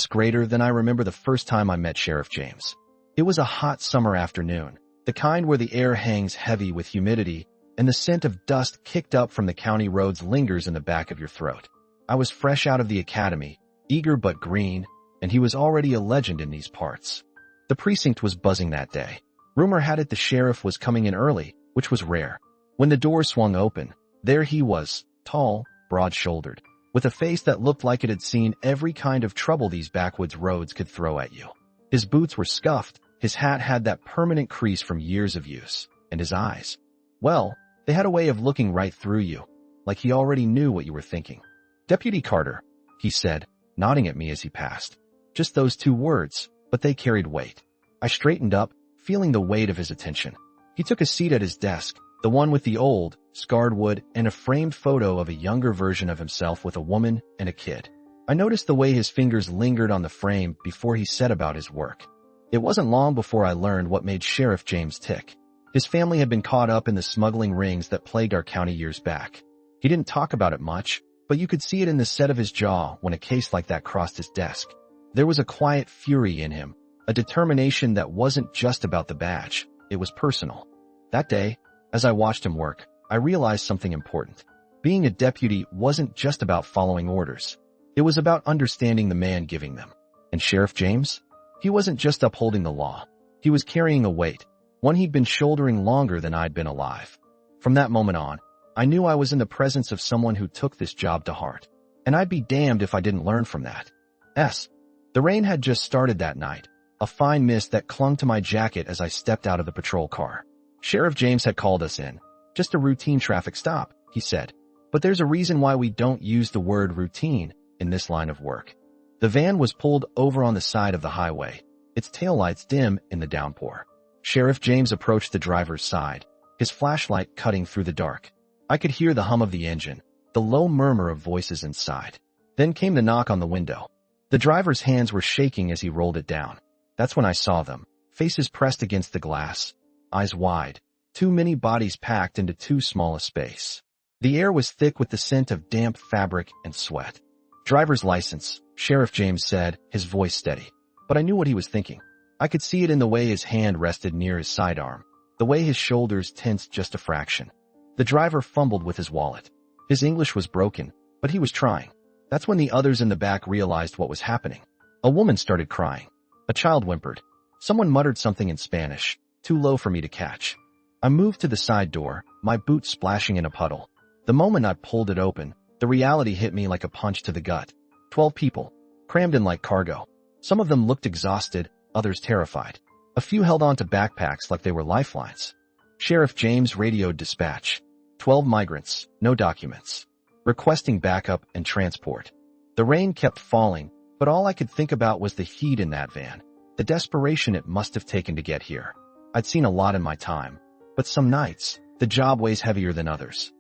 greater than I remember the first time I met Sheriff James. It was a hot summer afternoon, the kind where the air hangs heavy with humidity and the scent of dust kicked up from the county roads lingers in the back of your throat. I was fresh out of the academy, eager but green, and he was already a legend in these parts. The precinct was buzzing that day. Rumor had it the sheriff was coming in early, which was rare. When the door swung open, there he was, tall, broad-shouldered, with a face that looked like it had seen every kind of trouble these backwoods roads could throw at you. His boots were scuffed, his hat had that permanent crease from years of use, and his eyes, well, they had a way of looking right through you, like he already knew what you were thinking. "Deputy Carter," he said, nodding at me as he passed. Just those two words, but they carried weight. I straightened up, feeling the weight of his attention. He took a seat at his desk, the one with the old, scarred wood and a framed photo of a younger version of himself with a woman and a kid. I noticed the way his fingers lingered on the frame before he said about his work. It wasn't long before I learned what made Sheriff James tick. His family had been caught up in the smuggling rings that plagued our county years back. He didn't talk about it much, but you could see it in the set of his jaw when a case like that crossed his desk. There was a quiet fury in him, a determination that wasn't just about the badge, it was personal. That day, as I watched him work, I realized something important. Being a deputy wasn't just about following orders. It was about understanding the man giving them. And Sheriff James? He wasn't just upholding the law. He was carrying a weight, one he'd been shouldering longer than I'd been alive. From that moment on, I knew I was in the presence of someone who took this job to heart. And I'd be damned if I didn't learn from that. The rain had just started that night, a fine mist that clung to my jacket as I stepped out of the patrol car. Sheriff James had called us in. "Just a routine traffic stop," he said. "But there's a reason why we don't use the word routine in this line of work." The van was pulled over on the side of the highway, its taillights dim in the downpour. Sheriff James approached the driver's side, his flashlight cutting through the dark. I could hear the hum of the engine, the low murmur of voices inside. Then came the knock on the window. The driver's hands were shaking as he rolled it down. That's when I saw them, faces pressed against the glass, eyes wide, too many bodies packed into too small a space. The air was thick with the scent of damp fabric and sweat. "Driver's license," Sheriff James said, his voice steady. But I knew what he was thinking. I could see it in the way his hand rested near his sidearm, the way his shoulders tensed just a fraction. The driver fumbled with his wallet. His English was broken, but he was trying. That's when the others in the back realized what was happening. A woman started crying. A child whimpered. Someone muttered something in Spanish, too low for me to catch. I moved to the side door, my boots splashing in a puddle. The moment I pulled it open, the reality hit me like a punch to the gut. 12 people, crammed in like cargo. Some of them looked exhausted, others terrified. A few held on to backpacks like they were lifelines. Sheriff James radioed dispatch. 12 migrants, no documents. Requesting backup and transport. The rain kept falling, but all I could think about was the heat in that van, the desperation it must have taken to get here. I'd seen a lot in my time, but some nights, the job weighs heavier than others.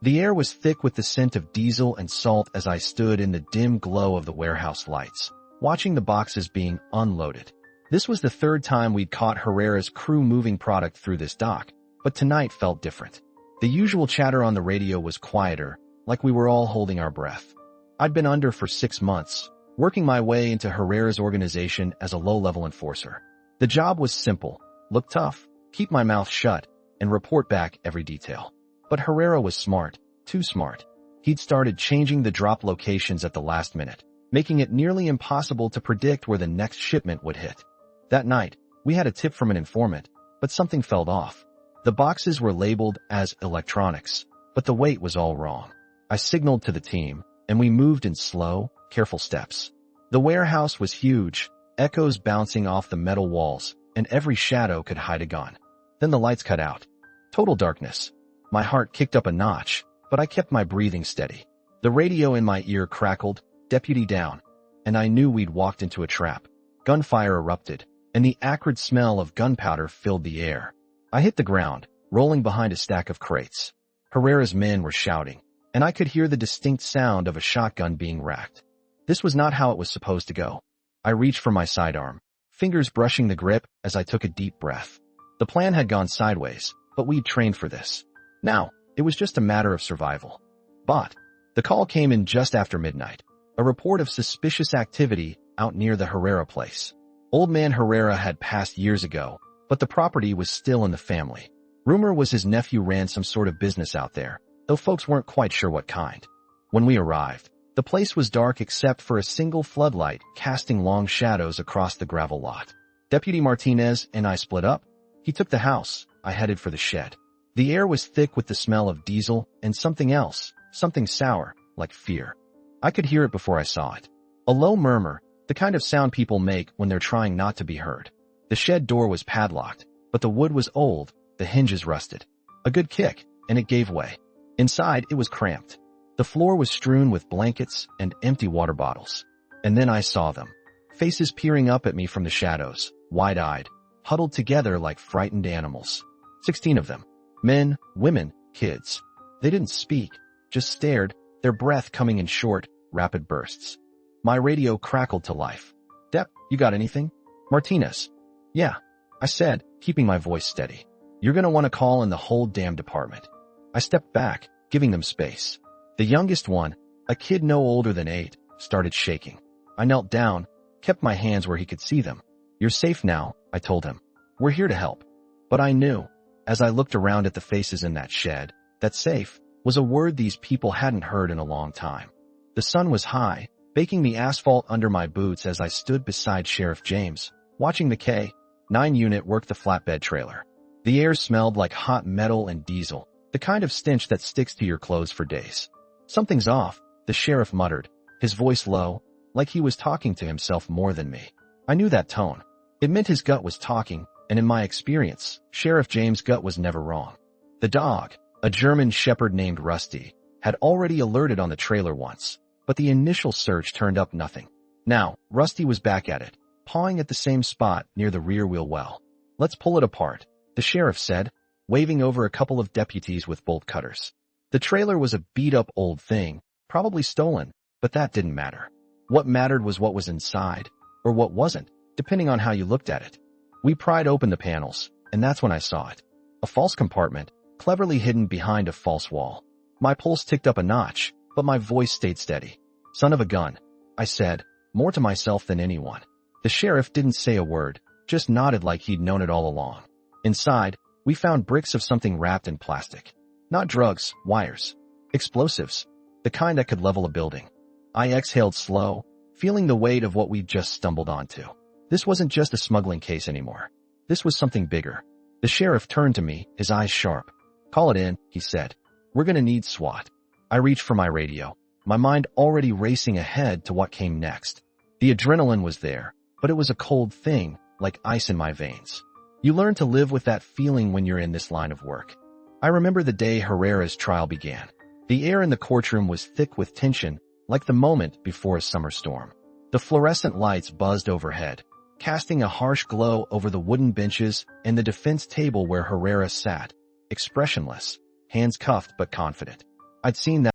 The air was thick with the scent of diesel and salt as I stood in the dim glow of the warehouse lights, watching the boxes being unloaded. This was the third time we'd caught Herrera's crew moving product through this dock, but tonight felt different. The usual chatter on the radio was quieter, like we were all holding our breath. I'd been under for 6 months, working my way into Herrera's organization as a low-level enforcer. The job was simple, look tough, keep my mouth shut, and report back every detail. But Herrera was smart, too smart. He'd started changing the drop locations at the last minute, making it nearly impossible to predict where the next shipment would hit. That night, we had a tip from an informant, but something felt off. The boxes were labeled as electronics, but the weight was all wrong. I signaled to the team, and we moved in slow, careful steps. The warehouse was huge, echoes bouncing off the metal walls, and every shadow could hide a gun. Then the lights cut out. Total darkness. My heart kicked up a notch, but I kept my breathing steady. The radio in my ear crackled, "Deputy down," and I knew we'd walked into a trap. Gunfire erupted, and the acrid smell of gunpowder filled the air. I hit the ground, rolling behind a stack of crates. Herrera's men were shouting, and I could hear the distinct sound of a shotgun being racked. This was not how it was supposed to go. I reached for my sidearm, fingers brushing the grip as I took a deep breath. The plan had gone sideways, but we'd trained for this. Now, it was just a matter of survival. But the call came in just after midnight. A report of suspicious activity out near the Herrera place. Old man Herrera had passed years ago, but the property was still in the family. Rumor was his nephew ran some sort of business out there, though folks weren't quite sure what kind. When we arrived, the place was dark except for a single floodlight casting long shadows across the gravel lot. Deputy Martinez and I split up. He took the house. I headed for the shed. The air was thick with the smell of diesel and something else, something sour, like fear. I could hear it before I saw it. A low murmur, the kind of sound people make when they're trying not to be heard. The shed door was padlocked, but the wood was old, the hinges rusted. A good kick, and it gave way. Inside, it was cramped. The floor was strewn with blankets and empty water bottles. And then I saw them. Faces peering up at me from the shadows, wide-eyed, huddled together like frightened animals. 16 of them. Men, women, kids. They didn't speak, just stared, their breath coming in short, rapid bursts. My radio crackled to life. "Dep, you got anything?" "Martinez." "Yeah," I said, keeping my voice steady. "You're gonna want to call in the whole damn department." I stepped back, giving them space. The youngest one, a kid no older than 8, started shaking. I knelt down, kept my hands where he could see them. "You're safe now," I told him. "We're here to help." But I knew, as I looked around at the faces in that shed, that safe was a word these people hadn't heard in a long time. The sun was high, baking the asphalt under my boots as I stood beside Sheriff James, watching the K-9 unit work the flatbed trailer. The air smelled like hot metal and diesel, the kind of stench that sticks to your clothes for days. "Something's off," the sheriff muttered, his voice low, like he was talking to himself more than me. I knew that tone. It meant his gut was talking, and in my experience, Sheriff James' gut was never wrong. The dog, a German shepherd named Rusty, had already alerted on the trailer once, but the initial search turned up nothing. Now, Rusty was back at it, pawing at the same spot near the rear wheel well. "Let's pull it apart," the sheriff said, waving over a couple of deputies with bolt cutters. The trailer was a beat-up old thing, probably stolen, but that didn't matter. What mattered was what was inside, or what wasn't, depending on how you looked at it. We pried open the panels, and that's when I saw it. A false compartment, cleverly hidden behind a false wall. My pulse ticked up a notch, but my voice stayed steady. "Son of a gun," I said, more to myself than anyone. The sheriff didn't say a word, just nodded like he'd known it all along. Inside, we found bricks of something wrapped in plastic. Not drugs, wires. Explosives. The kind that could level a building. I exhaled slow, feeling the weight of what we'd just stumbled onto. This wasn't just a smuggling case anymore. This was something bigger. The sheriff turned to me, his eyes sharp. "Call it in," he said. "We're gonna need SWAT." I reached for my radio, my mind already racing ahead to what came next. The adrenaline was there, but it was a cold thing, like ice in my veins. You learn to live with that feeling when you're in this line of work. I remember the day Herrera's trial began. The air in the courtroom was thick with tension, like the moment before a summer storm. The fluorescent lights buzzed overhead, casting a harsh glow over the wooden benches and the defense table where Herrera sat, expressionless, hands cuffed but confident. I'd seen that